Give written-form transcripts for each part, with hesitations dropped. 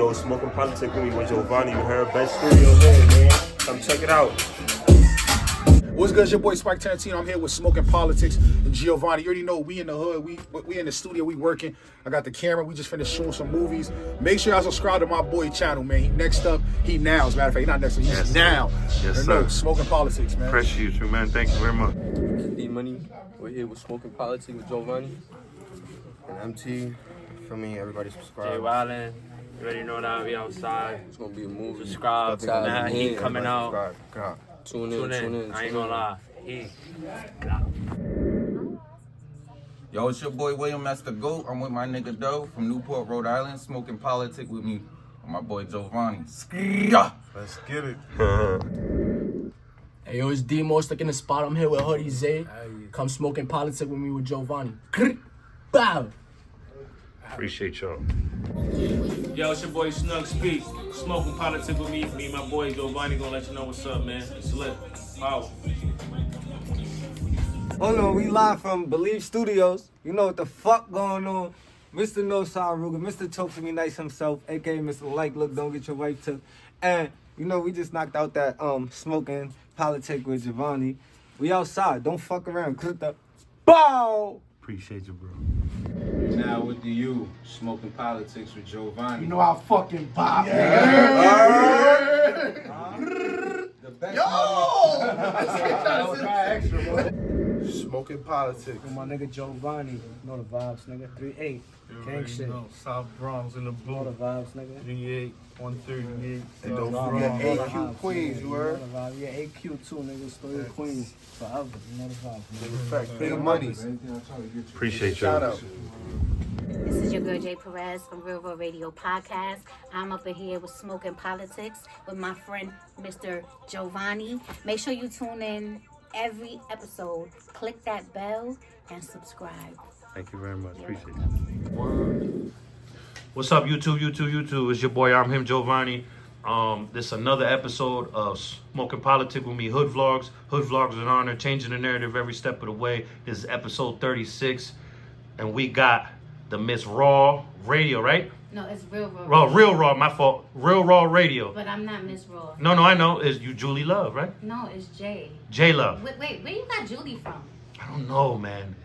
Yo, Smoking Politics with me with Giovanni. You heard best studio here, man. Come check it out. What's good? It's your boy Spike Tarantino. I'm here with Smoking Politics and Giovanni. You already know we in the hood. We in the studio. We working. I got the camera. We just finished shooting some movies. Make sure y'all subscribe to my boy channel, man. He next up. He now. As a matter of fact, he's not next up. He's now. Yes, sir. Smoking Politics, man. Appreciate you, man. Thank you very much. D-Money. We're here with Smoking Politics with Giovanni. And MT, for me, everybody subscribe. Jay Wildin', you already know that we outside. It's gonna be a movie. Subscribe, nah, he coming out. Subscribe. Tune in. I ain't gonna lie. Yo, it's your boy William, that's the GOAT. I'm with my nigga Doe from Newport, Rhode Island, Smoking Politics with me. My boy Giovanni. Let's get it. Hey, yo, it's D-Mo stuck in the spot. I'm here with Hoodie Zay. Come Smoking Politics with me with Giovanni. Bow. Appreciate y'all. Yo, it's your boy Snug Speak. Smoking Politics with me. Me and my boy Giovanni gonna let you know what's up, man. It's lit. Wow. Hold on, we live from Believe Studios. You know what the fuck going on. Mr. No Ruger, Mr. Talk to Me Nice himself, aka Mr. Like Look, Don't Get Your Wife Took. And, you know, we just knocked out that Smoking Politics with Giovanni. We outside, don't fuck around. Click the bow! Appreciate you, bro. Now with you, Smoking Politics with Giovanni. You know I fucking pop. The best That was my extra, bro. Smoking Politics. With my nigga Giovanni. Know the vibes, nigga. 3-8. Gang shit. South Bronx in the Know the vibes, nigga. 38, 138. And don't forget AQ Queens, you heard? Yeah, AQ too, nigga. Story Queens. Forever. You know the vibes, nigga. Big money. Appreciate Shout y'all. out. This is your girl Jay Perez from Real World Radio Podcast. I'm up in here with Smoking Politics with my friend Mr. Giovanni. Make sure you tune in every episode. Click that bell and subscribe. Thank you very much. Appreciate you. What's up, YouTube? It's your boy, I'm him, Giovanni. This is another episode of Smoking Politics with me, Hood Vlogs. Hood Vlogs with Honor, changing the narrative every step of the way. This is episode 36. And we got the Miss Raw Radio, right? No, it's Real Raw. Real Raw, my fault. Real Raw Radio. But I'm not Miss Raw. No, I know. It's you, Julie Love, right? No, it's Jay. J Love. Wait, where you got Julie from? I don't know, man.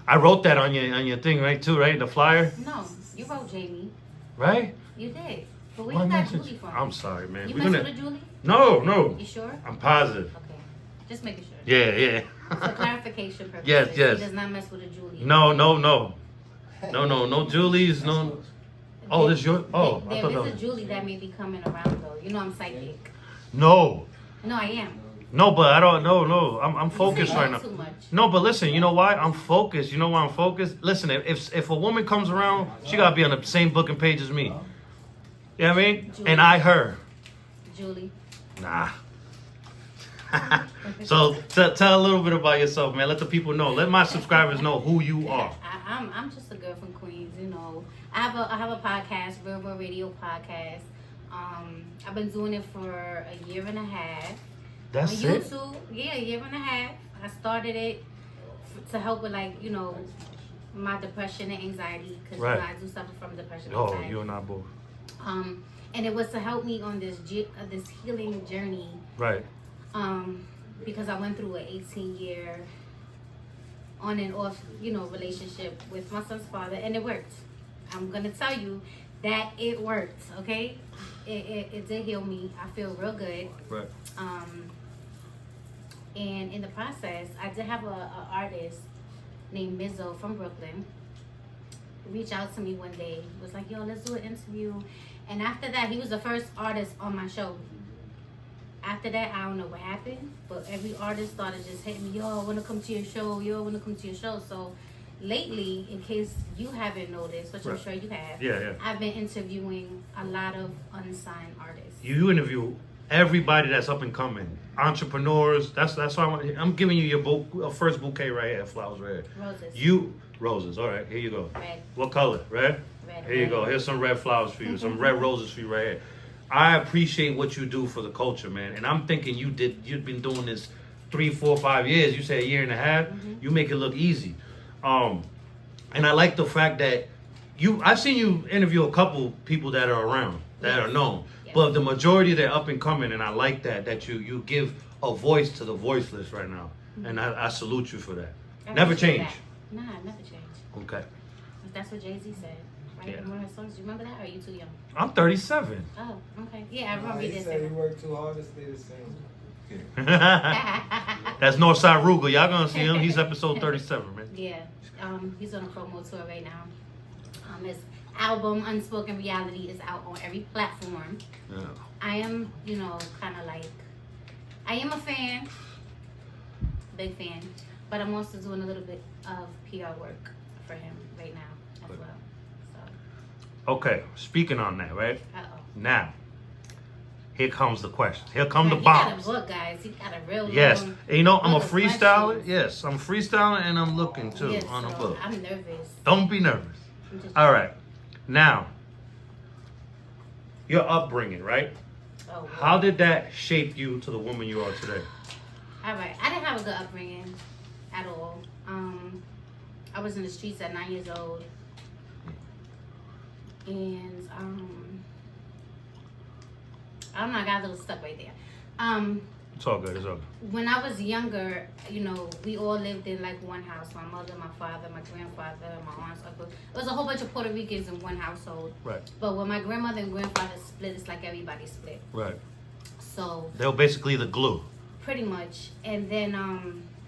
I wrote that on your thing, right? Too, right? The flyer, No, you wrote Jamie. right? You did. But where What you got message? Julie from? I'm sorry, man. You We're mess gonna. with a Julie? No. You sure? I'm positive. Okay. Just making sure. Yeah. For clarification purposes. Yes. He does not mess with a Julie. No. No Julie's, no. Oh, this your. Oh, I There thought that is a was. Julie that may be coming around though. You know I'm psychic. No, No, I am. but I don't. No. I'm focused You say right no now. too much. No, but listen. You know why? I'm focused. You know why I'm focused? Listen, if a woman comes around, she gotta be on the same booking page as me. You know what I mean? Julie. And I her. Julie. Nah. So tell a little bit about yourself, man. Let the people know. Let my subscribers know who you are. I'm just a girl from Queens, you know. I have a podcast, Real World Radio Podcast. I've been doing it for a year and a half. That's on it. YouTube. Yeah, a year and a half. I started it to help with my depression and anxiety because Right. I do suffer from depression and Oh, anxiety. you and I both. And it was to help me on this healing journey. Right. Because I went through an 18-year on and off, relationship with my son's father, and it worked. I'm gonna tell you that it worked. Okay, it did heal me. I feel real good. Right. And in the process, I did have a artist named Mizzo from Brooklyn reach out to me one day. Was like, "Yo, let's do an interview." And after that, he was the first artist on my show. After that, I don't know what happened, but every artist started just hitting me, "Yo, I want to come to your show. Yo, I want to come to your show." So lately, in case you haven't noticed, which I'm Right. sure you have, Yeah. I've been interviewing a lot of unsigned artists. You interview everybody that's up and coming, entrepreneurs. That's why I'm giving you your first bouquet right here, flowers right here. Roses. Roses. All right, here you go. Red. What color? Red. Red. Here you go. Here's some red flowers for you. Some red roses for you right here. I appreciate what you do for the culture, man. And I'm thinking you've been doing this 3, 4, 5 years. You say a year and a half. You make it look easy. And I like the fact that I've seen you interview a couple people that are around. that are known. Yes. But the majority, they're up and coming, and I like that you give a voice to the voiceless right now. And I salute you for that. Never change. Nah, never change. Okay. That's what Jay-Z said. Right? Yeah. In one of his songs. Do you remember that, or are you too young? I'm 37. Oh, okay. Yeah, I remember He you did said say he worked too hard to stay the same. that. That's Northside Ruger. Y'all gonna see him. He's episode 37, man. Yeah. He's on a promo tour right now. His album Unspoken Reality is out on every platform. Yeah. I am, kind of like, I am a fan, big fan, but I'm also doing a little bit of PR work for him right now as well. So. Okay, speaking on that, right? Uh-oh. Now, here comes the questions. Here come the He bombs. got a book, guys. He got a real Yes. long And I'm a book of freestyler. questions. Yes, I'm freestyling and I'm looking too Yes, on a so book. I'm nervous. Don't be nervous. I'm just- All right. Now, your upbringing, right? Oh, boy. How did that shape you to the woman you are today? All right. I didn't have a good upbringing at all. I was in the streets at 9 years old. And, I don't know, I got a little stuck right there. It's all good. It's all good. When I was younger, we all lived in like one house. My mother, my father, my grandfather, my aunts, uncle. It was a whole bunch of Puerto Ricans in one household. Right. But when my grandmother and grandfather split, it's like everybody split. Right. So They were basically the glue. pretty much. And then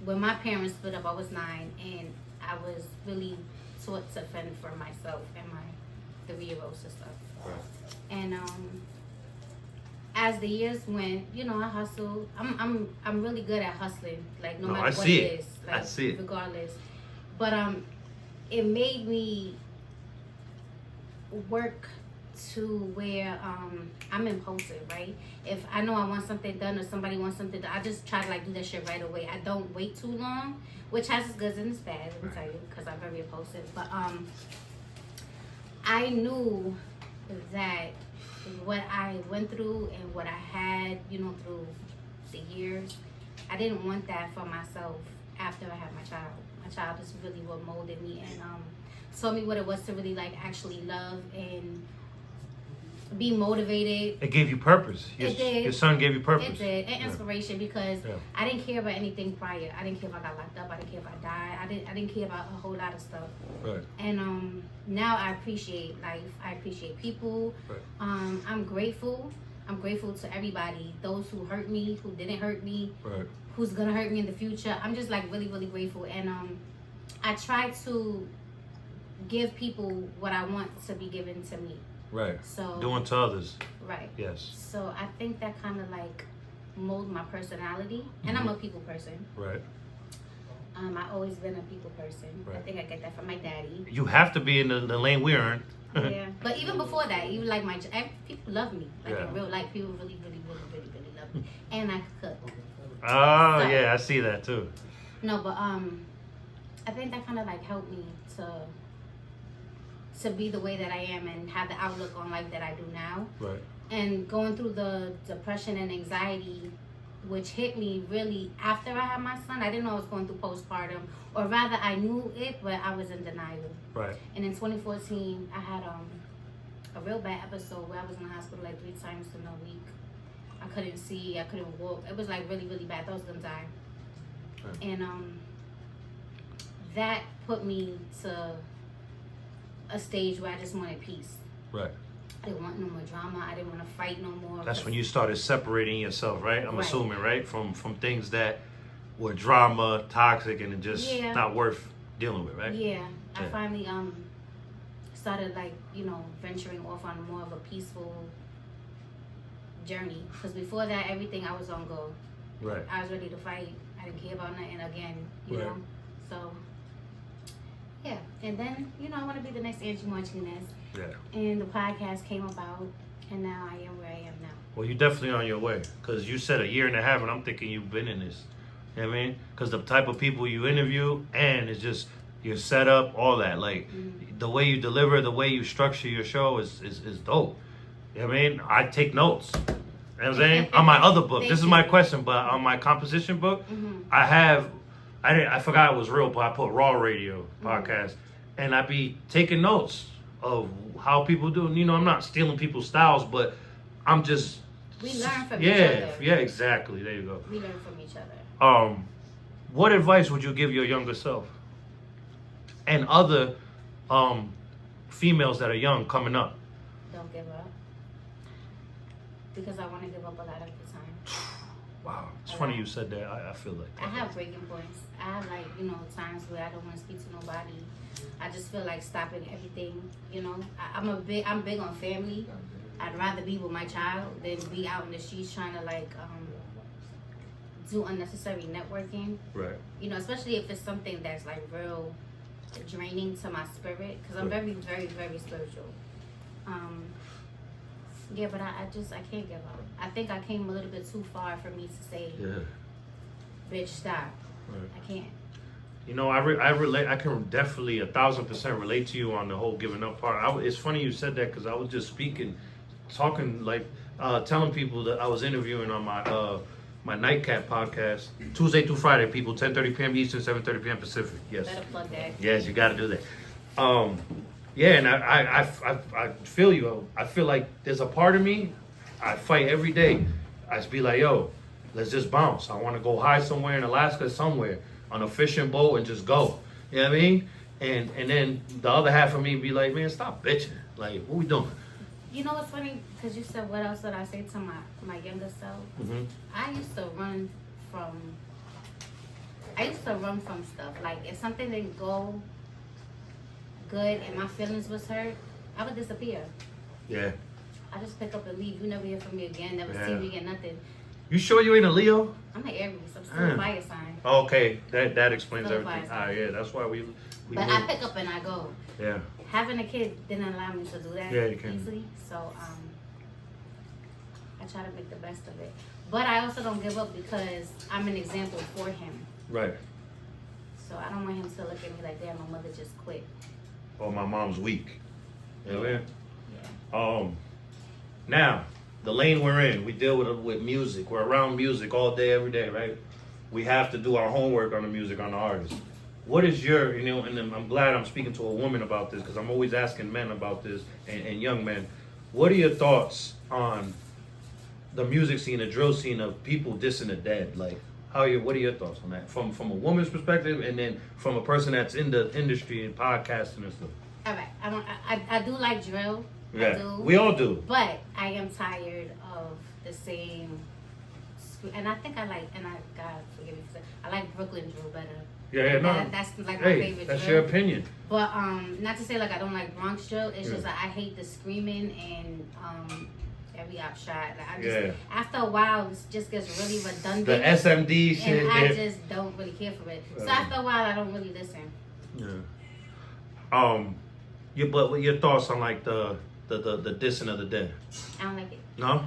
when my parents split up, I was 9, and I was really taught to fend for myself and my 3-year-old sister. Right. And as the years went, I hustled. I'm really good at hustling, like no No, matter I what see it it. is, I like see it. regardless. But it made me work to where I'm impulsive, right? If I know I want something done or somebody wants something done, I just try to like do that shit right away. I don't wait too long, which has its goods and its bad, let me tell you, because I'm very impulsive. But I knew that what I went through and what I had, through the years, I didn't want that for myself after I had my child. My child is really what molded me and taught me what it was to really like actually love and be motivated. It gave you purpose. It did. Your son gave you purpose. It did, and inspiration because Yeah. I didn't care about anything prior. I didn't care if I got locked up. I didn't care if I died. I didn't care about a whole lot of stuff. Right. And now I appreciate life. I appreciate people. Right. I'm grateful. I'm grateful to everybody. Those who hurt me, who didn't hurt me, Right. who's gonna hurt me in the future. I'm just like really, really grateful. And I try to give people what I want to be given to me. Right. So Doing to others. right. Yes. So I think that kind of like mold my personality, and I'm a people person. Right. I always been a people person. I Right. think I get that from my daddy. You have to be in the lane we're in. Yeah, but even before that, even like people love me. Like Yeah. in real life, people really, really, really, really, really love me, and I cook. Oh, So- yeah, I see that too. No, but I think that kind of like helped me to be the way that I am and have the outlook on life that I do now. Right. And going through the depression and anxiety, which hit me really after I had my son. I didn't know I was going through postpartum, or rather I knew it, but I was in denial. Right. And in 2014, I had a real bad episode where I was in the hospital like 3 times in a week. I couldn't see, I couldn't walk. It was like really, really bad. I thought I was gonna die. Right. And that put me to a stage where I just wanted peace. Right. I didn't want no more drama. I didn't want to fight no more. That's when you started separating yourself, right? I'm Right. assuming, right? From things that were drama, toxic, and just Yeah. not worth dealing with, right? Yeah, I Yeah. finally started like venturing off on more of a peaceful journey. Because before that, everything I was on go. Right. I was ready to fight. I didn't care about nothing again. You Right. know. So yeah, and then I want to be the next Angie Martinez. Yeah. And the podcast came about, and now I am where I am now. Well, you're definitely on your way. Because you said 1.5 years, and I'm thinking you've been in this. You know what I mean? Because the type of people you interview, and it's just your setup, all that. Like, the way you deliver, the way you structure your show is dope. You know what I mean? I take notes. You know what I'm saying? On my other book. This is my question, but on my composition book, I forgot it was real, but I put Raw Radio podcast. And I be taking notes how people do. You know, I'm not stealing people's styles, but I'm just we learn from each other. Yeah, exactly. There you go. We learn from each other. What advice would you give your younger self and other females that are young coming up? Don't give up. Because I want to give up a lot of the time. Wow, it's funny you said that. I feel like that. I have breaking points. I have times where I don't want to speak to nobody. I just feel like stopping everything. I'm big on family. I'd rather be with my child than be out in the streets trying to do unnecessary networking. Right. Especially if it's something that's like real draining to my spirit, because I'm very, very, very spiritual. Yeah, but I can't give up. I think I came a little bit too far for me to say, bitch, stop. Right. I can't. I relate. I can definitely 1,000% relate to you on the whole giving up part. It's funny you said that because I was just talking telling people that I was interviewing on my Nightcap podcast, Tuesday through Friday, people, 10:30 p.m. Eastern, 7:30 p.m. Pacific. Yes. Better plug that. Yes, you got to do that. Yeah, and I feel you. I feel like there's a part of me, I fight every day. I just be like, yo, let's just bounce. I want to go high somewhere in Alaska, somewhere on a fishing boat and just go. You know what I mean? And then the other half of me be like, man, stop bitching. Like, what we doing? You know what's funny? Because you said, what else did I say to my younger self? Mm-hmm. I used to run from stuff. Like, if something didn't go good and my feelings was hurt, I would disappear. Yeah. I just pick up and leave. You never hear from me again. Never see me again. Nothing. You sure you ain't a Leo? I'm an Aries. I'm still a fire sign. Okay, that explains Still everything. Yeah, that's why we. But I pick up and I go. Yeah. Having a kid didn't allow me to do that easily. So I try to make the best of it. But I also don't give up because I'm an example for him. Right. So I don't want him to look at me like, damn, my mother just quit. Or my mom's weak. You know what I mean? Yeah. Now, the lane we're in, we deal with music. We're around music all day, every day, right? We have to do our homework on the music, on the artist. What is your, and I'm glad I'm speaking to a woman about this because I'm always asking men about this and young men. What are your thoughts on the music scene, the drill scene of people dissing the dead? Like, what are your thoughts on that? From a woman's perspective and then from a person that's in the industry and podcasting and stuff. All right. I do like drill. Yeah, I do. we all do. But I am tired of the same. And I think God forgive me for saying, I like Brooklyn drill better. Yeah, no. That's like my favorite that's drill. your opinion. But not to say like I don't like Bronx drill. It's just like I hate the screaming and every op shot. Like, I just after a while it just gets really redundant. The SMD shit. And I just don't really care for it. So after a while I don't really listen. Yeah. But what your thoughts on like the dissing of the dead? I don't like it. No.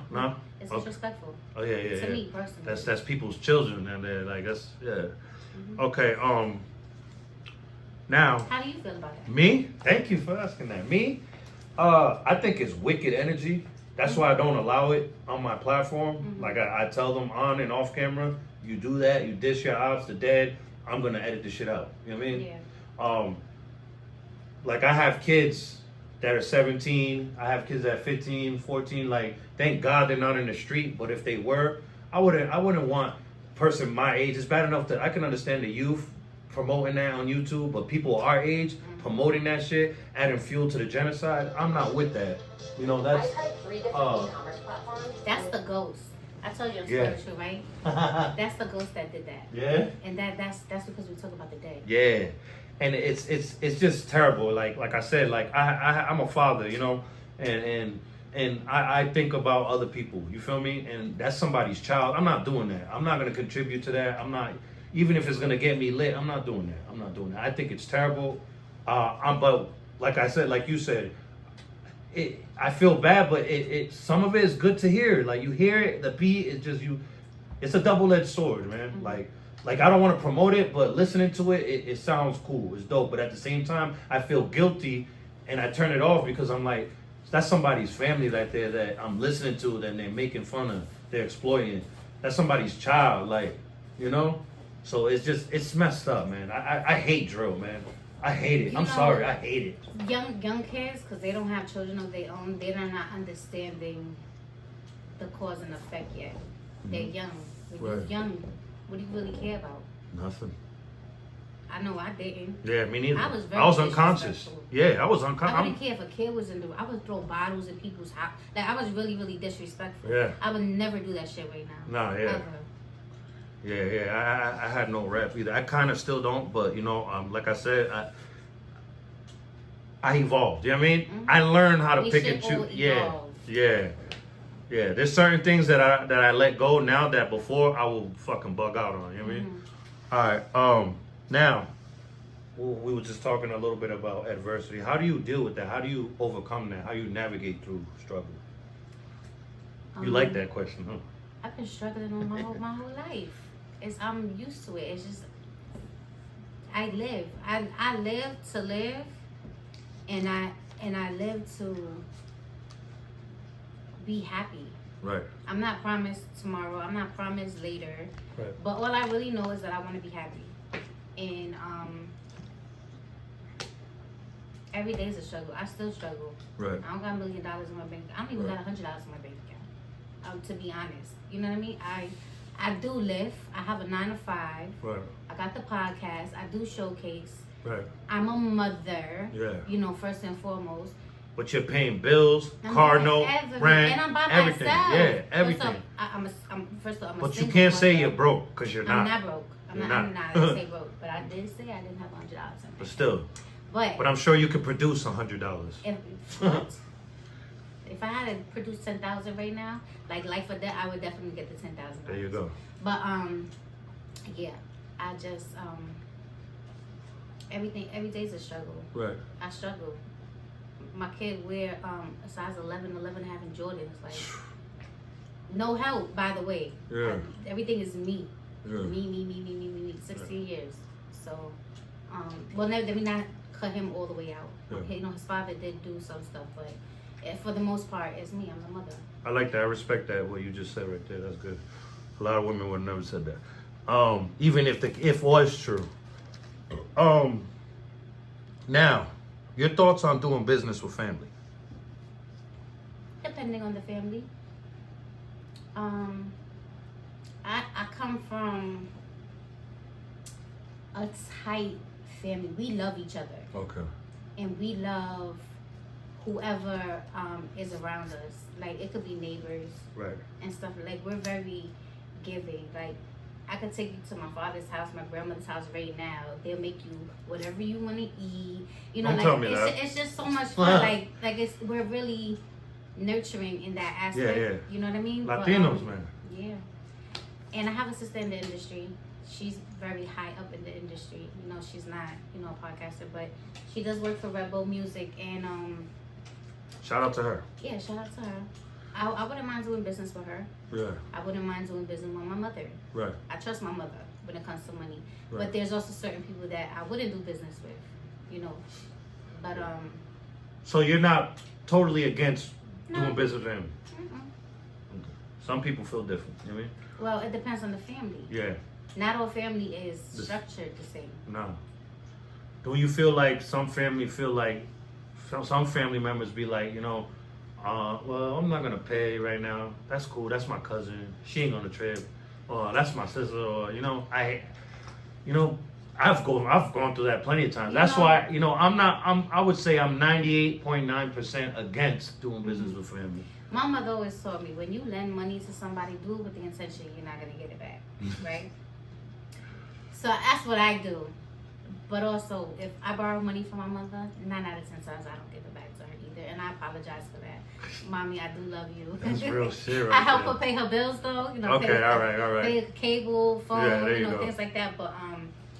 It's disrespectful. Oh yeah. To me personally. That's people's children and they're like that's Okay. Now. How do you feel about that? Me? Thank you for asking that. Me? I think it's wicked energy. That's why I don't allow it on my platform. Like I tell them on and off camera, you do that, you diss your ops, the dead, I'm gonna edit the shit out. You know what I mean? Yeah. Like I have kids that are 17, I have kids that are 15, 14, like thank God they're not in the street, but if they were, I wouldn't want a person my age. It's bad enough that I can understand the youth promoting that on YouTube, but people our age promoting that shit, adding fuel to the genocide, I'm not with that. That's the ghost. I told you I'm spiritual, right? That's the ghost that did that. Yeah. And that's because we talk about the dead. Yeah. And it's just terrible. Like I said, like I'm a father, and I think about other people. You feel me? And that's somebody's child. I'm not doing that. I'm not gonna contribute to that. I'm not, even if it's gonna get me lit. I'm not doing that. I think it's terrible. But like I said, like you said, I feel bad, but it some of it is good to hear. Like you hear it, the beat is just it's a double-edged sword, man. Like I don't want to promote it, but listening to it sounds cool. It's dope. But at the same time, I feel guilty and I turn it off because I'm like, that's somebody's family right there that I'm listening to, that they're making fun of, they're exploiting. That's somebody's child, like, So it's messed up, man. I hate drill, man. I hate it. I'm sorry. I hate it. Young kids, because they don't have children of their own, they're not understanding the cause and effect yet. They're young. When you're young, what do you really care about? Nothing. I know I didn't. Yeah, me neither. I was unconscious. disrespectful. Yeah, I was unconscious. I wouldn't care if a kid was in the. I would throw bottles in people's house. Like I was really, really disrespectful. Yeah. I would never do that shit right now. Nah, yeah. Ever. Yeah. I had no rep either. I kind of still don't, but you know, like I said, I evolved. You know what I mean? Mm-hmm. I learned how to We pick should and choose. all Yeah, evolve. yeah. There's certain things that I let go now that before I will fucking bug out on. You know what I mean? All right. Now we were just talking a little bit about adversity. How do you deal with that? How do you overcome that? How do you navigate through struggle? You like that question, huh? I've been struggling on my whole life. I'm used to it. It's just I live. I live to live, and I live to be happy. Right. I'm not promised tomorrow. I'm not promised later. Right. But all I really know is that I want to be happy, and every day is a struggle. I still struggle. Right. I don't got $1 million in my bank. I don't even got $100 in my bank account. To be honest, you know what I mean. I do live. I have a 9 to 5. Right. I got the podcast. I do showcase. Right. I'm a mother. Yeah. You know, first and foremost. But you're paying bills, I'm car paying note, everything. rent, And I'm by everything. myself. Yeah, everything. First of all, I'm a But you single can't say mother. you're broke because you're not. I'm not broke. You're I'm not. not. I didn't say broke, but I did say I didn't have $100 in my But still. But I'm sure you could produce $100. If I had to produce 10,000 right now, like life or death, I would definitely get the 10,000. There you go. But yeah, I just every day's a struggle. Right. I struggle. My kid wear a size 11 having Jordans, like no help. By the way, Yeah. Everything is me. Yeah. Me. 16 years. So, well, let me not cut him all the way out. Yeah. You know, his father did do some stuff, but for the most part, it's me. I'm the mother. I like that. I respect that, what you just said right there. That's good. A lot of women would have never said that. Even if the if was true. Now, your thoughts on doing business with family? Depending on the family. I come from a tight family. We love each other. Okay. And we love whoever is around us. Like, it could be neighbors. Right. And stuff. Like, we're very giving. Like, I could take you to my father's house, my grandmother's house right now. They'll make you whatever you want to eat. You know, Don't like tell me that. it's just so much fun. like we're really nurturing in that aspect. Yeah. You know what I mean? Latinos, but, man. Yeah. And I have a sister in the industry. She's very high up in the industry. You know, she's not, a podcaster, but she does work for Red Bull Music. And Shout out to her. yeah, shout out to her. I wouldn't mind doing business with her. Yeah. I wouldn't mind doing business with my mother. Right. I trust my mother when it comes to money. Right. But there's also certain people that I wouldn't do business with, But So you're not totally against No. doing business with him? mm-mm. Okay. Some people feel different. You know what I mean? Well, it depends on the family. Yeah. Not all family is structured the same. No. Do you feel like some family some family members be like, well, I'm not gonna pay right now. That's cool. That's my cousin. She ain't on the trip. Or that's my sister. Or I've gone through that plenty of times. That's why I would say I'm 98.9% against doing business with family. My mother always told me, when you lend money to somebody, do it with the intention you're not gonna get it back, right? So that's what I do. But also, if I borrow money from my mother, 9 out of 10 times I don't give it back to her either, and I apologize for that. Mommy, I do love you. That's real shit right I help there. her pay her bills though, Okay, all right. pay cable, phone, Yeah, there you go. things like that. But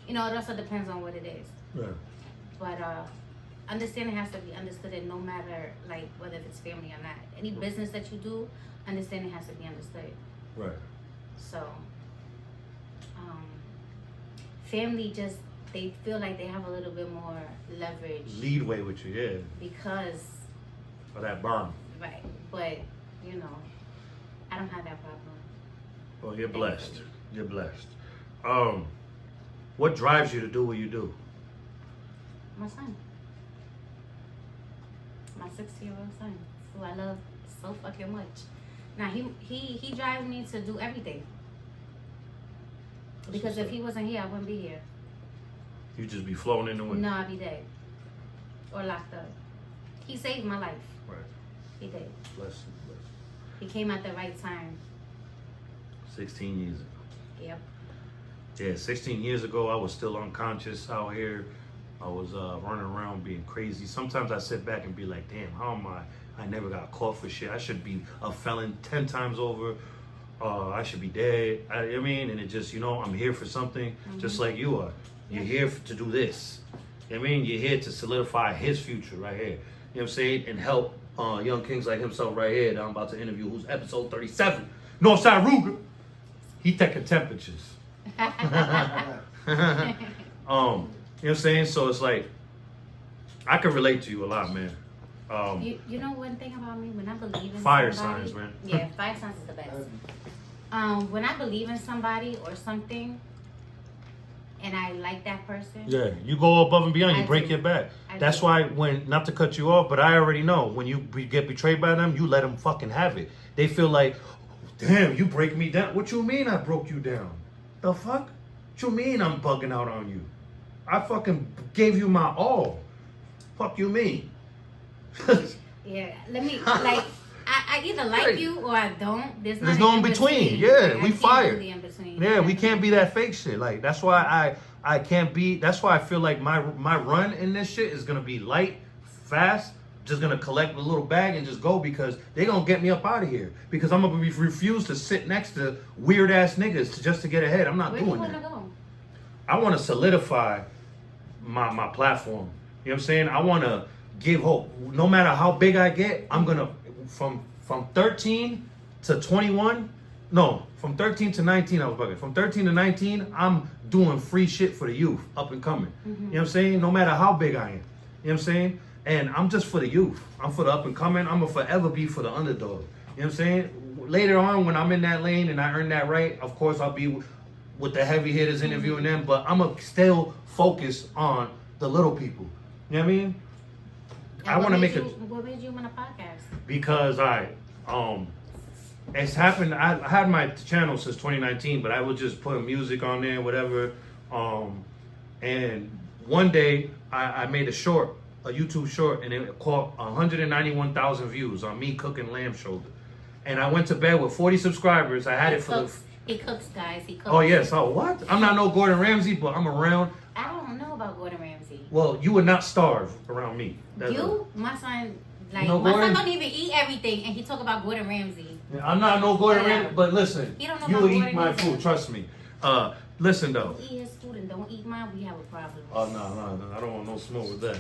it also depends on what it is. Yeah. But understanding has to be understood, and no matter like whether it's family or not, any business that you do, understanding has to be understood. Right. So, family they feel like they have a little bit more leverage. Leadway with you, yeah. Because. Or that bond. Right, but I don't have that problem. Well, you're blessed. You're blessed. What drives you to do what you do? My son. My 16-year-old son, who I love so fucking much. Now he drives me to do everything. Because if he wasn't here, I wouldn't be here. You just be floating in the wind. No, I'd be dead. Or locked up. He saved my life. Right. He did. Bless him. He came at the right time. 16 years ago. Yep. Yeah, 16 years ago, I was still unconscious out here. I was running around being crazy. Sometimes I sit back and be like, damn, how am I never got caught for shit. I should be a felon 10 times over. I should be dead. I mean, and it just, I'm here for something, just like you are. You're here to do this. I mean, you're here to solidify his future right here. You know what I'm saying? And help young kings like himself right here that I'm about to interview, who's episode 37. Northside Ruger. He taking temperatures. You know what I'm saying? So it's like, I can relate to you a lot, man. You know one thing about me? When I believe in fire somebody, signs, man. Yeah, fire signs is the best. When I believe in somebody or something, and I like that person. Yeah, you go above and beyond. You break your back. That's do. why not to cut you off, but I already know when you get betrayed by them, you let them fucking have it. They feel like, damn, you break me down. What you mean I broke you down? The fuck? What you mean I'm bugging out on you? I fucking gave you my all. Fuck you mean? Yeah, let me, like, I either like you or I don't. There's no in between. Yeah, like, we fired. In between. Yeah, we can't be that fake shit. Like, that's why I can't be, that's why I feel like my run in this shit is gonna be light, fast, just gonna collect a little bag and just go, because they gonna get me up out of here. Because I'm gonna refuse to sit next to weird ass niggas just to get ahead. I'm not Where doing you that. wanna go? I wanna solidify my platform. You know what I'm saying? I wanna give hope. No matter how big I get, I'm gonna, from 13 to 21, no, from 13 to 19, I was bugging. From 13 to 19, I'm doing free shit for the youth, up and coming. You know what I'm saying? No matter how big I am. You know what I'm saying? And I'm just for the youth. I'm for the up and coming. I'm gonna forever be for the underdog. You know what I'm saying? Later on, when I'm in that lane and I earn that right, of course I'll be with the heavy hitters interviewing them, but I'm gonna still focus on the little people. You know what I mean? I want to make it. What made you want a podcast? Because it's happened. I had my channel since 2019, but I was just putting music on there, whatever. And one day I made a YouTube short, and it caught 191,000 views on me cooking lamb shoulder. And I went to bed with 40 subscribers. I had He cooks, guys. He cooks. Oh yes. Oh what? I'm not no Gordon Ramsay, but I'm around. I don't know about Gordon Ramsay. Well, you would not starve around me. My son, like, No, my Gordon- son don't even eat everything, and he talk about Gordon Ramsay. I'm not no Gordon Ramsay, but listen, He don't know you about will eat Gordon my Ramsay. food. Trust me. Listen though. Eat his food and don't eat mine. We have a problem. Oh no, I don't want no smoke with that.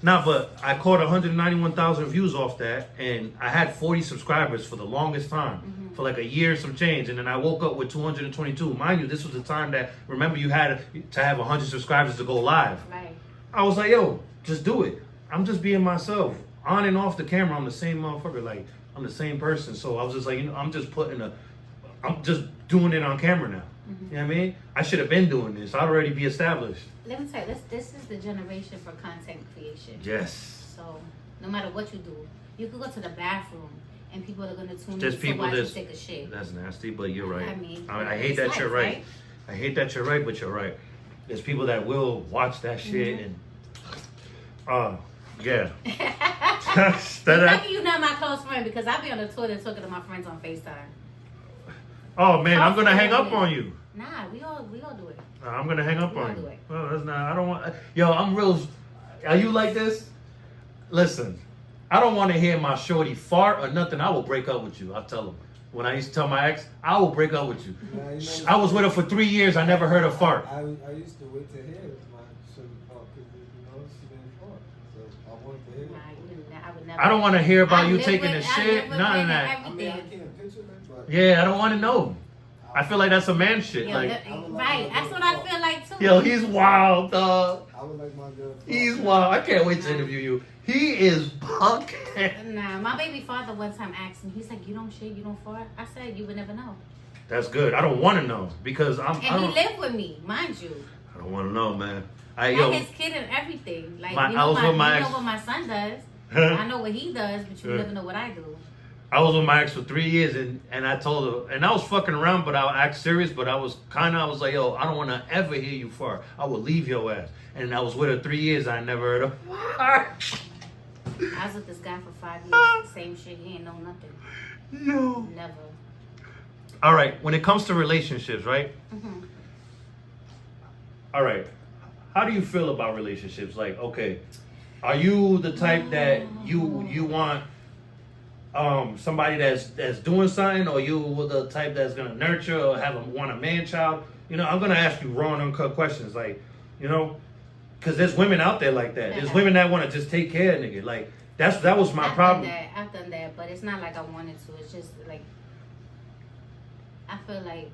Nah, but I caught 191,000 views off that, and I had 40 subscribers for the longest time, for like a year some change, and then I woke up with 222. Mind you, this was the time that, remember, you had to have 100 subscribers to go live. Right. I was like, yo, just do it. I'm just being myself. On and off the camera, I'm the same motherfucker. Like, I'm the same person. So I was just like, I'm just doing it on camera now. You know what I mean? I should have been doing this. I'd already be established. Let me tell you, this is the generation for content creation. Yes. So no matter what you do, you could go to the bathroom and people are gonna tune There's in to people watch you that's, take a shit. that's nasty, but you're right. I mean, I hate it's that life, you're right. right? I hate that you're right, but you're right. There's people that will watch that shit and yeah. You're lucky you're not my close friend, because I be on the toilet talking to my friends on FaceTime. Oh man, I'm gonna hang up on you. Nah, we all do it. I'm gonna hang up We on all do you. it. Well, that's not. I don't want. Yo, I'm real. Are you like this? Listen, I don't want to hear my shorty fart or nothing. I will break up with you. I'll tell him. When I used to tell my ex, I will break up with you. Nah, you know, I was with her for 3 years. I never heard her fart. I used to wait to hear my sugar fart because she didn't fart. So I wanted to hear it. Nah, you didn't, I would never. I don't want to hear about I you live taking with- a I shit. live with None of women, that. I mean, I everything. can't picture it, but Yeah, I don't want to know. I feel like that's a man shit. Yo, Like, right, that's what I feel like too. yo, he's wild, dog. I would like my girl. He's wild. I can't wait to interview you. He is bucking. Nah, my baby father one time asked me, he's like, you don't shit, you don't fart? I said, you would never know. That's good. I don't want to know because I And don't. he lived with me, mind you. I don't want to know, man. His kid and everything. Like, I was with my ex. You know what my son does. I know what he does, but you never know what I do. I was with my ex for 3 years, and I told her, and I was fucking around, but I act serious, but I was like, yo, I don't want to ever hear you fart. I will leave your ass. And I was with her 3 years. I never heard her fart. I was with this guy for 5 years. Same shit. He ain't know nothing. No. Never. All right. When it comes to relationships, right? Mm-hmm. All right. How do you feel about relationships? Like, okay, are you the type that you want somebody that's doing something, or you the type that's gonna nurture or want a man child? You know, I'm gonna ask you raw and uncut questions, like, you know, because there's women out there like that. There's women that want to just take care of nigga. Like that was my problem. I've done that, but it's not like I wanted to. It's just like I feel like.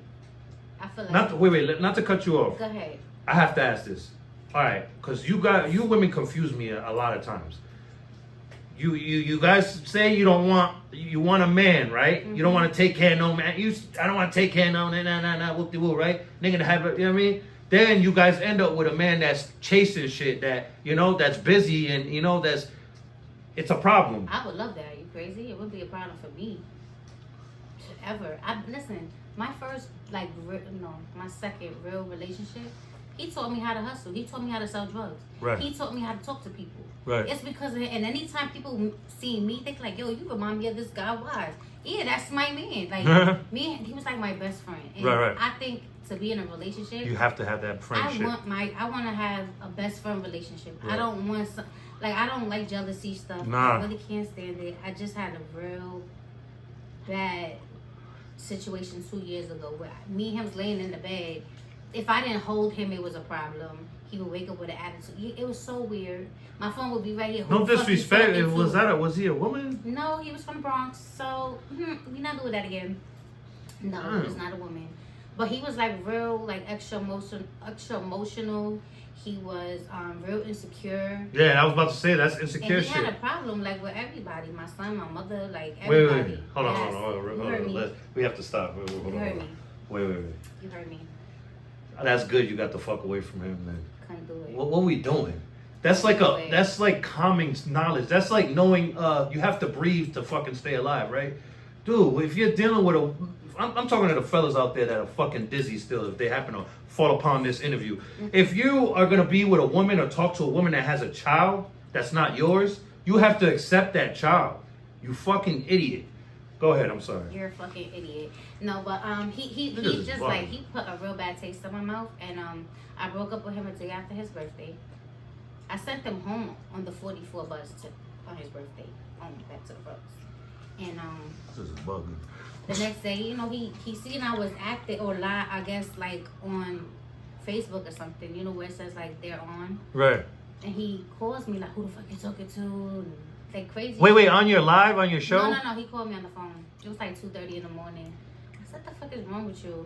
Not to cut you off. Go ahead. I have to ask this. All right, because you women confuse me a lot of times. You guys say you want a man, right? Mm-hmm. You don't want to take care of no man. I don't want to take care of no whoop de whoop, right? Nigga to have it, you know what I mean? Then you guys end up with a man that's chasing shit, that that's busy, and it's a problem. I would love that. Are you crazy? It wouldn't be a problem for me. Ever. Listen, my first my second real relationship, he taught me how to hustle. He taught me how to sell drugs. Right. He taught me how to talk to people. Right. It's because of him. And anytime people see me, they like, yo, you remind me of this guy. Why? Yeah, that's my man. Like he was like my best friend. And right. I think to be in a relationship, you have to have that friendship. I want to have a best friend relationship. Right. I don't want I don't like jealousy stuff. Nah. I really can't stand it. I just had a real bad situation 2 years ago where me and him was laying in the bed. If I didn't hold him, it was a problem. He would wake up with an attitude. It was so weird. My phone would be right here. No disrespect. Was he a woman? No, he was from the Bronx. So we're not doing that again. No, he was not a woman. But he was like real, like extra emotional. He was real insecure. Yeah, I was about to say that's insecure and he shit. had a problem like with everybody. My son, my mother, like everybody. Wait. Hold on. We have to stop. You heard me. Wait. You heard me. That's good. You got the fuck away from him, man. Couldn't do it. What are we doing? That's like common knowledge. That's like knowing you have to breathe to fucking stay alive, right? Dude, if you're dealing with I'm talking to the fellas out there that are fucking dizzy still if they happen to fall upon this interview. If you are going to be with a woman or talk to a woman that has a child that's not yours, you have to accept that child. You fucking idiot. Go ahead, I'm sorry. You're a fucking idiot. No, but he just like he put a real bad taste in my mouth, and I broke up with him a day after his birthday. I sent him home on the 44 bus on his birthday, back to the Bronx. And this is bugging. The next day, he seen I was acting or live, I guess, like on Facebook or something, where it says like they're on. Right. And he calls me like, who the fuck you talking to? And, like crazy. Wait, on your live, on your show? No, he called me on the phone. It was like 2:30 in the morning. I said, what the fuck is wrong with you?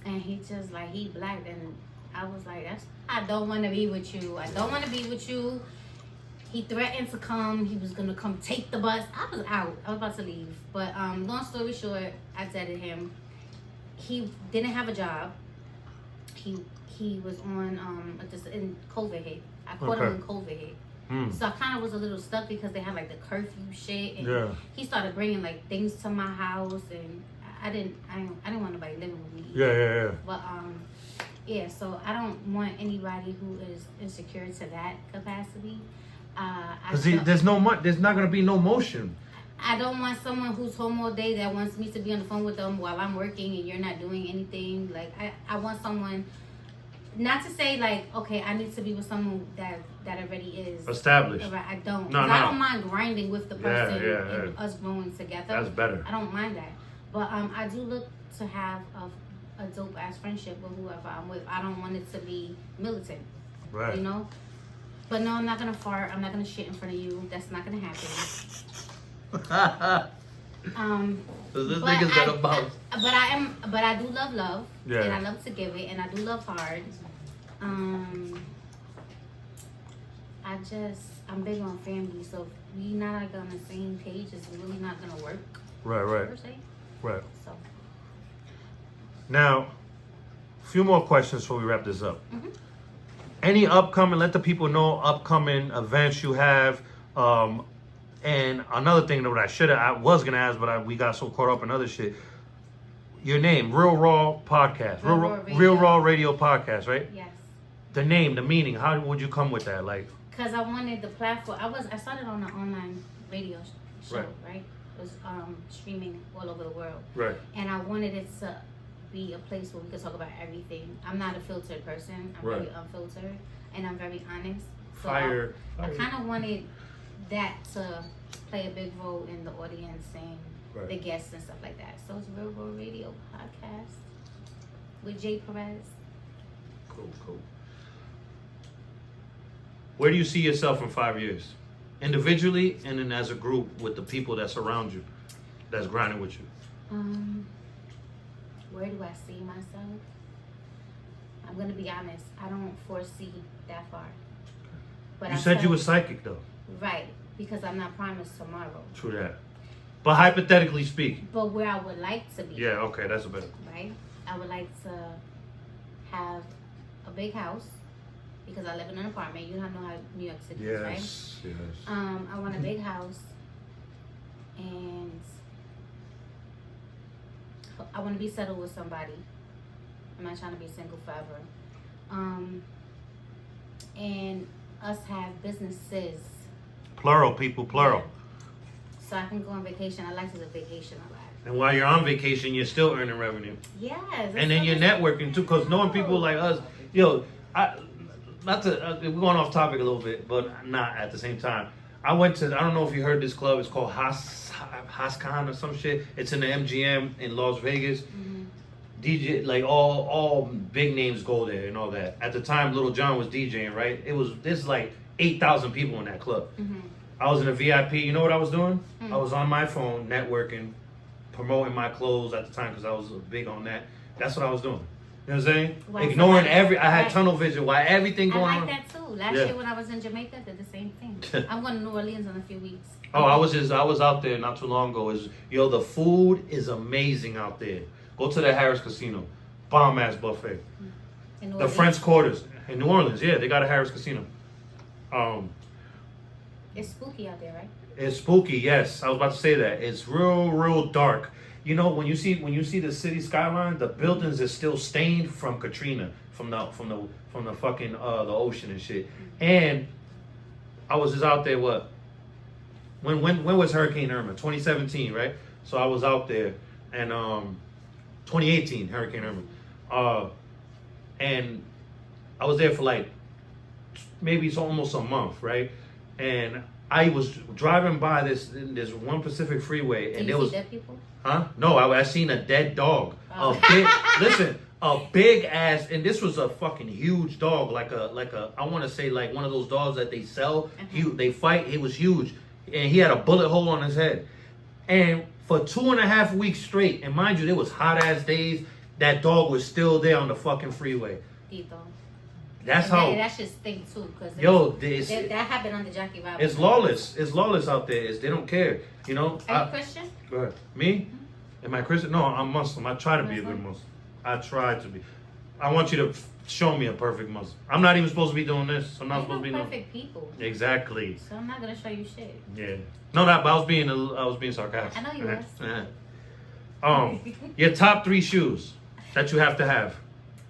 And he just like, he blacked, and I was like, I don't want to be with you. I don't want to be with you. He threatened to come. He was going to come take the bus. I was out. I was about to leave. But long story short, I dated him. He didn't have a job. He was on, in COVID hit. I caught him when COVID hit. So I kind of was a little stuck because they had like the curfew shit. And he started bringing like things to my house. And I didn't want nobody living with me. Yeah. But yeah, so I don't want anybody who is insecure to that capacity. Because there's not gonna be no motion. I don't want someone who's home all day that wants me to be on the phone with them while I'm working and you're not doing anything. Like I want someone, not to say like, okay, I need to be with someone that already is established. I don't. No. I don't mind grinding with the person Yeah. and us growing together. That's better. I don't mind that. But I do look to have a dope ass friendship with whoever I'm with. I don't want it to be militant. Right. But no, I'm not gonna fart. I'm not gonna shit in front of you. That's not gonna happen. This nigga's got a bounce. But I do love love. Yeah. And I love to give it, and I do love hard. I'm big on family, so if we not like on the same page, it's really not gonna work. Right. Per se. Right. So. Now, few more questions before we wrap this up. Any upcoming, let the people know upcoming events you have. And another thing that I was gonna ask, but we got so caught up in other shit. Your name, Real Raw Podcast, Real Raw Radio Podcast, right? Yes. The name, the meaning. How would you come with that? Like, Because I wanted the platform. I started on an online radio show, right? It was streaming all over the world. right. And I wanted it to be a place where we could talk about everything. I'm not a filtered person. I'm Right. very unfiltered, and I'm very honest. So Fire. I kind of wanted that to play a big role in the audience and Right. the guests and stuff like that. So it's Real Raw Radio Podcast with Jay Perez. Cool. Where do you see yourself in 5 years? Individually and then as a group with the people that surround you, that's grinding with you. Where do I see myself? I'm gonna be honest. I don't foresee that far. But You said you were psychic though. right, because I'm not promised tomorrow. True that. But hypothetically speaking. But where I would like to be. Yeah, okay, that's a better. Right? I would like to have a big house because I live in an apartment. You don't know how New York City is, right? Yes. I want a big house and I want to be settled with somebody. I'm not trying to be single forever. And us have businesses. Plural, people, plural. So I can go on vacation. I like to vacation a lot. And while you're on vacation, you're still earning revenue. Yes. And then you're networking too, because knowing people like us, we're going off topic a little bit, but not at the same time. I don't know if you heard this club, it's called Hascan or some shit. It's in the MGM in Las Vegas. DJ, like all big names go there and all that. At the time, Little John was DJing, right? There's like 8,000 people in that club. I was in a VIP. You know what I was doing? I was on my phone networking, promoting my clothes at the time because I was big on that. That's what I was doing. You know what I'm saying? Ignoring I had tunnel vision while everything going on. I like that too. Last year when I was in Jamaica, I did the same thing. I'm going to New Orleans in a few weeks. Oh, I was out there not too long ago. The food is amazing out there. Go to the Harris Casino, bomb ass buffet. The French Quarters in New Orleans. Yeah, they got a Harris Casino. It's spooky out there, right? It's spooky. Yes, I was about to say that. It's real dark. You know, when you see the city skyline, the buildings is still stained from Katrina, from the fucking the ocean and shit. And I was just out there. When was Hurricane Irma? 2017, right? So I was out there, and 2018 Hurricane Irma, and I was there for like maybe it's almost a month, right? And I was driving by this one Pacific freeway, and there was dead people. Huh? No, I seen a dead dog. Oh. A big ass, and this was a fucking huge dog, like a I want to say like one of those dogs that they sell. They fight. He was huge, and he had a bullet hole on his head. And for 2.5 weeks straight, and mind you, there was hot ass days. That dog was still there on the fucking freeway. Tito. That's and how. That shit stink too, cause that happened on the Jackie Robinson. It's lawless. It's lawless out there. They don't care. You know. Are you Christian? Go ahead. Me? Am I Christian? No, I'm Muslim. I try to be a good Muslim. I try to be. I want you to show me a perfect Muslim. I'm not even supposed to be doing this. I'm not supposed to be perfect people. Exactly. So I'm not gonna show you shit. Yeah. No, but I was being sarcastic. I know you was. Your top 3 shoes that you have to have.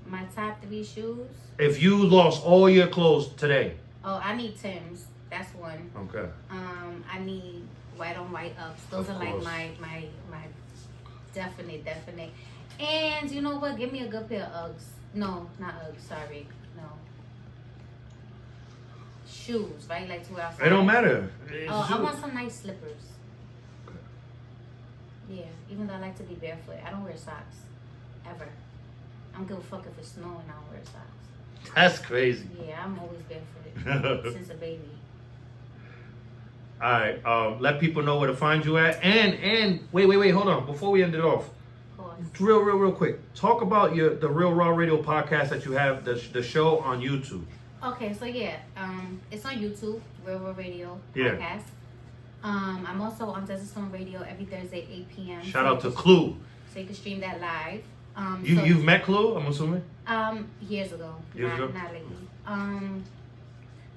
My top 3 shoes. If you lost all your clothes today. Oh, I need Timbs. That's one. Okay. I need white on white ups. Those are like my definite. And you know what? Give me a good pair of Uggs. No, not Uggs. Sorry. No. Shoes, right? Like to wear outside. It don't matter. I want some nice slippers. Yeah, even though I like to be barefoot. I don't wear socks. Ever. I don't give a fuck if it's snowing, I don't wear socks. That's crazy. Yeah, I'm always barefoot since a baby. All right, let people know where to find you at. And wait, hold on. Before we end it off, real quick. Talk about the Real Raw Radio podcast that you have, the show on YouTube. Okay, so yeah, it's on YouTube, Real Raw Radio podcast. I'm also on Desert Storm Radio every Thursday, 8 p.m. Shout out to Clue. So you can stream that live. You've met Clue, I'm assuming? Years ago. Years ago? Not lately.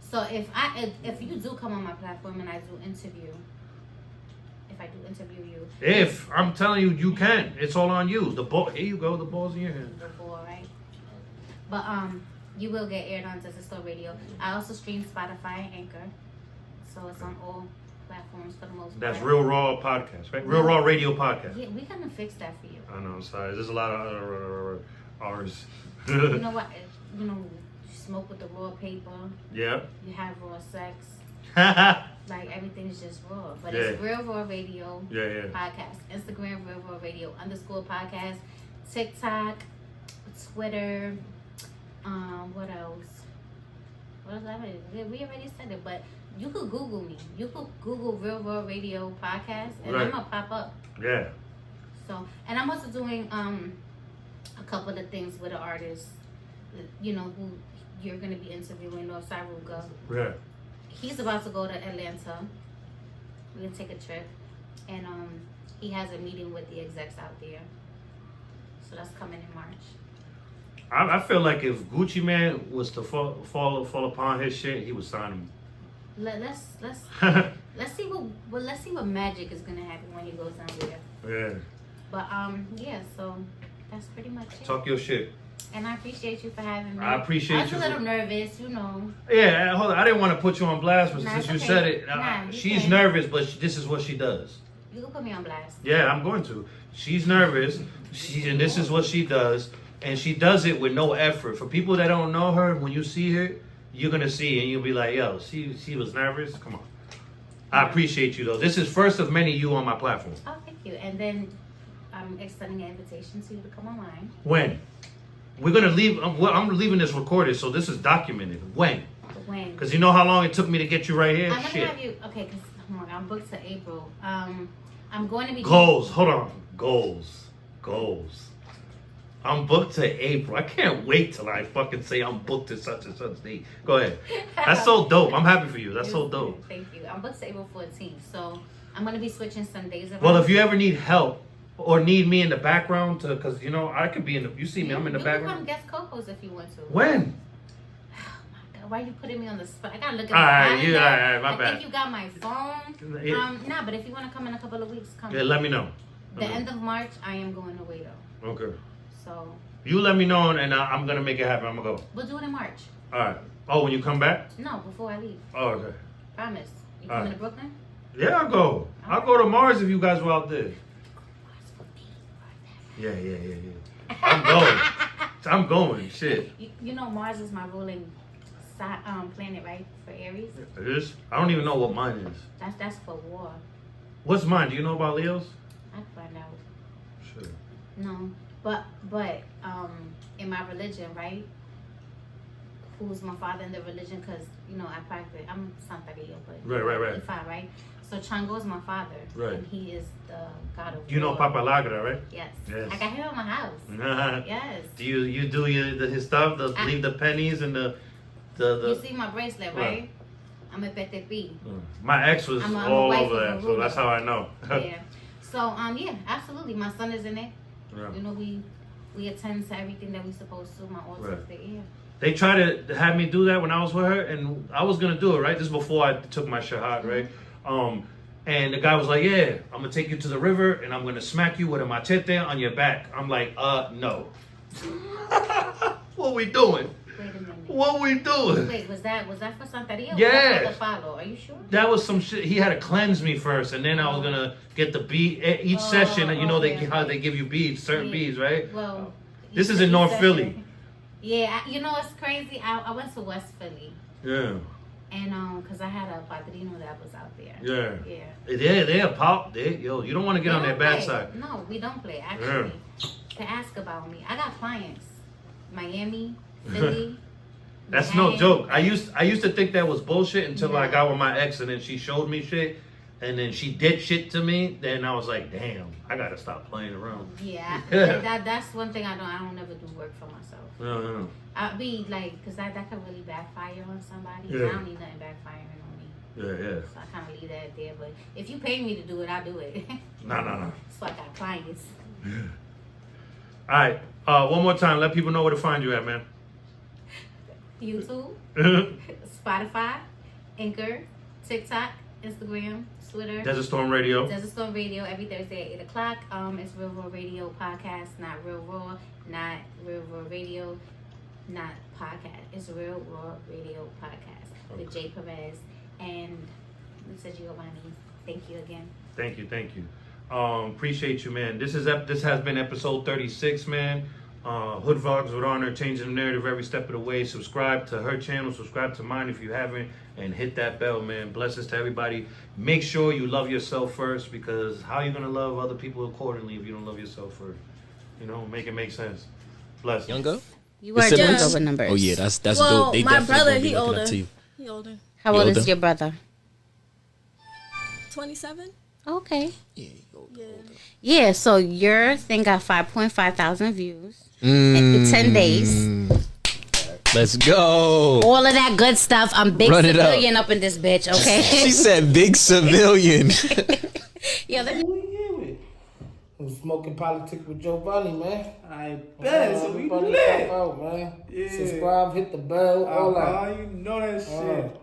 So if you do come on my platform and I do interview you. If I'm telling you, you can. It's all on you. The ball. Here you go. The ball's in your hand. The ball, right? But you will get aired on Desert Store Radio. I also stream Spotify and Anchor, so it's on all platforms for the most part. That's Real Raw podcast, right? Real Raw Radio podcast. Yeah, we're gonna fix that for you. I know. I'm sorry. There's a lot of R's. You know what? You know, you smoke with the raw paper. Yeah. You have raw sex. Like everything's just raw, but Yeah. it's Real Raw Radio. Yeah. Podcast, Instagram Real Raw Radio _podcast, TikTok, Twitter. What else? We already said it, but you could Google me. You could Google Real Raw Radio podcast, and Right. I'm gonna pop up. Yeah. So, and I'm also doing a couple of things with an artist, you know, who you're gonna be interviewing, or Saruga. Yeah. He's about to go to Atlanta. We're gonna take a trip, and he has a meeting with the execs out there. So that's coming in March. I feel like if Gucci Man was to fall upon his shit, he would sign him. Let's see what magic is gonna happen when he goes down there. Yeah. But yeah, so that's pretty much it. Talk your shit. And I appreciate you for having me. I appreciate I was you a little nervous, you know. Yeah, hold on. I didn't want to put you on blast, but Nah, since it's you okay. said it, Nah, you she's can. nervous, but this is what she does. You can put me on blast. Yeah, I'm going to. She's nervous, and this is what she does, and she does it with no effort. For people that don't know her, when you see her, you're gonna see, and you'll be like, "Yo, she was nervous. Come on." I appreciate you though. This is first of many you on my platform. Oh, thank you. And then I'm extending an invitation to you to come online. When? We're gonna leave. I'm leaving this recorded, so this is documented. When? When? Because you know how long it took me to get you right here. I'm gonna Shit. have you. Okay, because I'm booked to April. I'm going to be Goals. Hold on. Goals. I'm booked to April. I can't wait till I fucking say I'm booked to such and such date. Go ahead. That's so dope. I'm happy for you. That's so dope. Thank you. I'm booked to April 14th, so I'm gonna be switching some days around. Well, if you ever need help or need me in the background, because you know I could be in the. You see me. I'm in the You can background. come guest co-host if you want to. When? Why are you putting me on the spot? I gotta look at All my right, calendar. all right, my I bad. think you got my phone. Yeah. Nah, but if you want to come in a couple of weeks, come. Yeah, let me know. The end of March, I am going away though. Okay. So You let me know, and I'm gonna make it happen. I'm gonna go. we'll do it in March. All right. Oh, when you come back? No, before I leave. Oh, okay. Promise. You All coming right. to Brooklyn? Yeah, I'll go. I'll go to Mars if you guys were out there. Yeah. I'm going. Shit. You know Mars is my ruling planet, right? For Aries. It is? I don't even know what mine is. That's for war. What's mine? Do you know about Leos? I can find out. Sure. No, but in my religion, right? Who's my father in the religion? Because you know I practice. I'm Santeria, but Right. Ifa, right? So Chango is my father, Right. and he is the god of You know war. Papa Lagra, right? Yes. Yes. I got him in my house. Yes. Do you do his stuff? Leave the pennies and the. You see my bracelet, What? right? I'm a PTP. My ex was I'm a all wife over of a that, so ruler. that's how I know. Yeah. So yeah, absolutely. My son is in it. Yeah. You know we attend to everything that we supposed to. My altar is there. Yeah. They tried to have me do that when I was with her, and I was gonna do it, right? This is before I took my shahad, right? And the guy was like, "Yeah, I'm gonna take you to the river, and I'm gonna smack you with a machete on your back." I'm like, no. What we doing? Wait a minute. What we doing? Wait, was that for Santeria? Or Yes. was that for the follow? Are you sure? That was some shit. He had to cleanse me first, and then I was gonna get the bead. Each session, you know, how they give you beads, certain beads, right? Well, This is in North Philly. Yeah, you know it's crazy. I went to West Philly, Yeah. and because I had a padrino that was out there. Yeah. Yeah. They're pop. Yo, you don't want to get We on their don't bad play. side. No, we don't play. Actually, to ask about me, I got clients. Miami, Philly. That's no Manhattan. joke. I used to think that was bullshit until I Yeah. got with my ex, and then she showed me shit, and then she did shit to me. Then I was like, damn, I gotta stop playing around. Yeah, that's one thing I don't ever do work for myself. No. I'd be like, because that could really backfire on somebody. Yeah. I don't need nothing backfiring on me. Yeah. So I kind of leave that there. But if you pay me to do it, I'll do it. No. So I got clients. All right. One more time. Let people know where to find you at, man. YouTube, Spotify, Anchor, TikTok, Instagram, Twitter. Desert Storm Radio. Desert Storm Radio every Thursday at 8 o'clock. It's Real Raw Radio podcast, not Real Raw, not Real Raw Radio, not podcast. It's Real Raw Radio podcast with Jay Perez and Mr. Giovanni. Thank you again. Thank you. Appreciate you, man. This has been episode 36, man. Hood Vlogs with Honor, changing the narrative every step of the way. Subscribe to her channel, subscribe to mine if you haven't, and hit that bell, man. Blessings to everybody. Make sure you love yourself first, because how are you gonna love other people accordingly if you don't love yourself first? You know, make it make sense. Blessings. Younger? You are just over numbers. Oh yeah, that's well, dope. They my definitely brother, gonna be he looking older. up to you. He older. How You old older? is your brother? 27. Okay. Yeah. Yeah, so your thing got 5.5 thousand views in 10 days. Let's go. All of that good stuff. I'm big Run it up. civilian up in this bitch, okay? She said big civilian. Yeah, let I'm smoking politics with Giovanni, man. I bet. So we everybody lit. pop out, man. Yeah. Subscribe, hit the bell, all that. You know that shit.